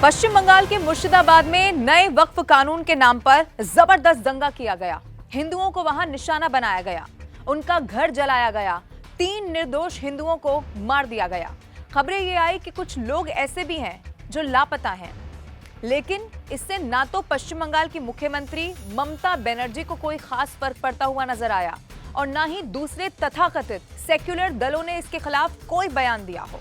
पश्चिम बंगाल के मुर्शिदाबाद में नए वक्फ कानून के नाम पर जबरदस्त दंगा किया गया। हिंदुओं को वहां निशाना बनाया गया, उनका घर जलाया गया, 3 निर्दोष हिंदुओं को मार दिया गया। खबरें ये आई कि कुछ लोग ऐसे भी हैं जो लापता हैं, लेकिन इससे ना तो पश्चिम बंगाल की मुख्यमंत्री ममता बनर्जी को कोई खास फर्क पड़ता हुआ नजर आया और ना ही दूसरे तथाकथित सेक्युलर दलों ने इसके खिलाफ कोई बयान दिया हो।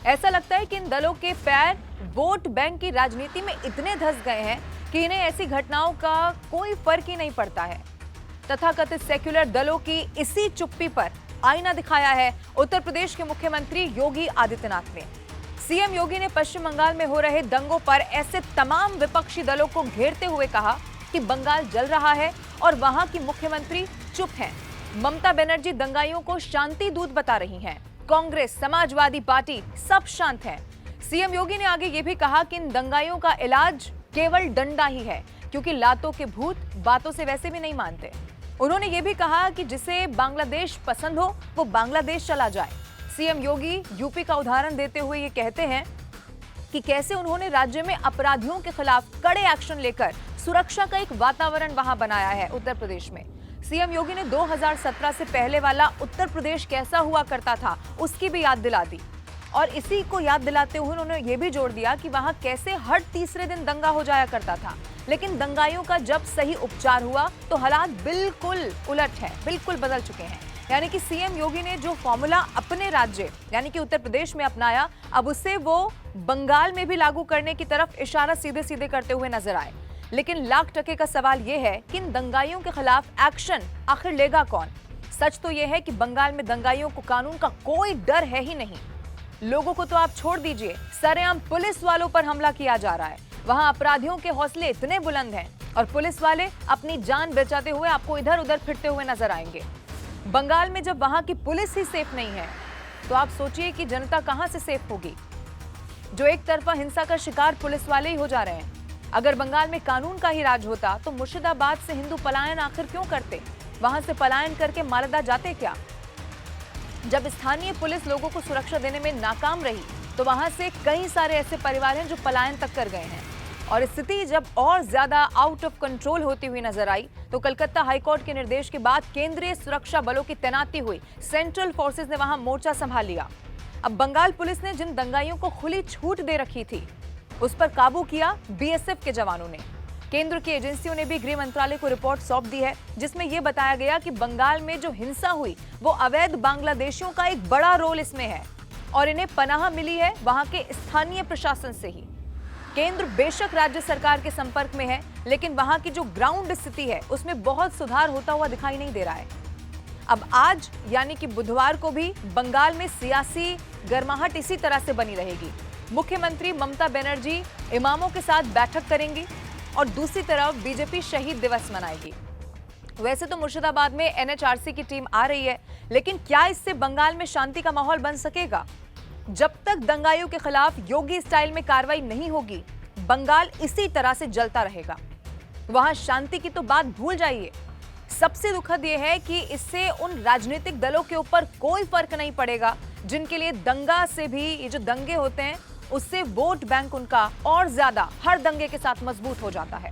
ऐसा लगता है कि इन दलों के पैर वोट बैंक की राजनीति में इतने धंस गए हैं कि इन्हें ऐसी घटनाओं का कोई फर्क ही नहीं पड़ता है। तथाकथित सेक्युलर दलों की इसी चुप्पी पर आईना दिखाया है उत्तर प्रदेश के मुख्यमंत्री योगी आदित्यनाथ ने। सीएम योगी ने पश्चिम बंगाल में हो रहे दंगों पर ऐसे तमाम विपक्षी दलों को घेरते हुए कहा कि बंगाल जल रहा है और वहां की मुख्यमंत्री चुप हैं। ममता बनर्जी दंगाइयों को शांति दूत बता रही हैं। कांग्रेस, समाजवादी पार्टी सब शांत हैं। सीएम योगी ने आगे ये भी कहा कि इन दंगाइयों का इलाज केवल डंडा ही है, क्योंकि लातों के भूत बातों से वैसे भी नहीं मानते। उन्होंने ये भी कहा कि जिसे बांग्लादेश पसंद हो वो बांग्लादेश चला जाए। सीएम योगी यूपी का उदाहरण देते हुए ये कहते हैं कि कैसे उन्होंने राज्य में अपराधियों के खिलाफ कड़े एक्शन लेकर सुरक्षा का एक वातावरण वहां बनाया है। उत्तर प्रदेश में सीएम योगी ने 2017 से पहले वाला उत्तर प्रदेश कैसा हुआ करता था उसकी भी याद दिला दी और इसी को याद दिलाते हुए उन्होंने ये भी जोड़ दिया कि वहां कैसे हर तीसरे दिन दंगा हो जाया करता था, लेकिन दंगाइयों का जब सही उपचार हुआ तो हालात बिल्कुल उलट है, बिल्कुल बदल चुके हैं। यानी कि सीएम योगी ने जो फॉर्मूला अपने राज्य यानी कि उत्तर प्रदेश में अपनाया, अब उसे वो बंगाल में भी लागू करने की तरफ इशारा सीधे सीधे करते हुए नजर आए। लेकिन लाख टके का सवाल यह है कि इन दंगाइयों के खिलाफ एक्शन आखिर लेगा कौन? सच तो यह है कि बंगाल में दंगाइयों को कानून का कोई डर है ही नहीं। लोगों को तो आप छोड़ दीजिए, सरेआम पुलिस वालों पर हमला किया जा रहा है। वहां अपराधियों के हौसले इतने बुलंद हैं और पुलिस वाले अपनी जान बचाते हुए आपको इधर उधर फिरते हुए नजर आएंगे। बंगाल में जब वहां की पुलिस ही सेफ नहीं है तो आप सोचिए कि जनता कहां से सेफ होगी। जो एक तरफा हिंसा का शिकार पुलिस वाले ही हो जा रहे हैं। अगर बंगाल में कानून का ही राज होता तो मुर्शिदाबाद से हिंदू पलायन आखिर क्यों करते? वहां से पलायन करके मालदा जाते क्या? जब स्थानीय पुलिस लोगों को सुरक्षा देने में नाकाम रही तो वहां से कई सारे ऐसे परिवार हैं जो पलायन तक कर गए हैं। और स्थिति जब और ज्यादा आउट ऑफ कंट्रोल होती हुई नजर आई तो कलकत्ता हाईकोर्ट के निर्देश के बाद केंद्रीय सुरक्षा बलों की तैनाती हुई। सेंट्रल फोर्सेज ने वहां मोर्चा संभाल लिया। अब बंगाल पुलिस ने जिन दंगाइयों को खुली छूट दे रखी थी उस पर काबू किया बीएसएफ के जवानों ने। केंद्र की एजेंसियों ने भी गृह मंत्रालय को रिपोर्ट सौंप दी है, जिसमें यह बताया गया कि बंगाल में जो हिंसा हुई वो अवैध बांग्लादेशियों का एक बड़ा रोल इसमें है और इन्हें पनाह मिली है वहां के स्थानीय प्रशासन से ही। केंद्र बेशक राज्य सरकार के संपर्क में है, लेकिन वहां की जो ग्राउंड स्थिति है उसमें बहुत सुधार होता हुआ दिखाई नहीं दे रहा है। अब आज यानी कि बुधवार को भी बंगाल में सियासी गर्माहट इसी तरह से बनी रहेगी। मुख्यमंत्री ममता बनर्जी इमामों के साथ बैठक करेंगी और दूसरी तरफ बीजेपी शहीद दिवस मनाएगी। वैसे तो मुर्शिदाबाद में एनएचआरसी की टीम आ रही है, लेकिन क्या इससे बंगाल में शांति का माहौल बन सकेगा? जब तक दंगाइयों के खिलाफ योगी स्टाइल में कार्रवाई नहीं होगी, बंगाल इसी तरह से जलता रहेगा। वहां शांति की तो बात भूल जाइए। सबसे दुखद यह है कि इससे उन राजनीतिक दलों के ऊपर कोई फर्क नहीं पड़ेगा जिनके लिए दंगा से भी ये जो दंगे होते हैं उससे वोट बैंक उनका और ज्यादा हर दंगे के साथ मजबूत हो जाता है।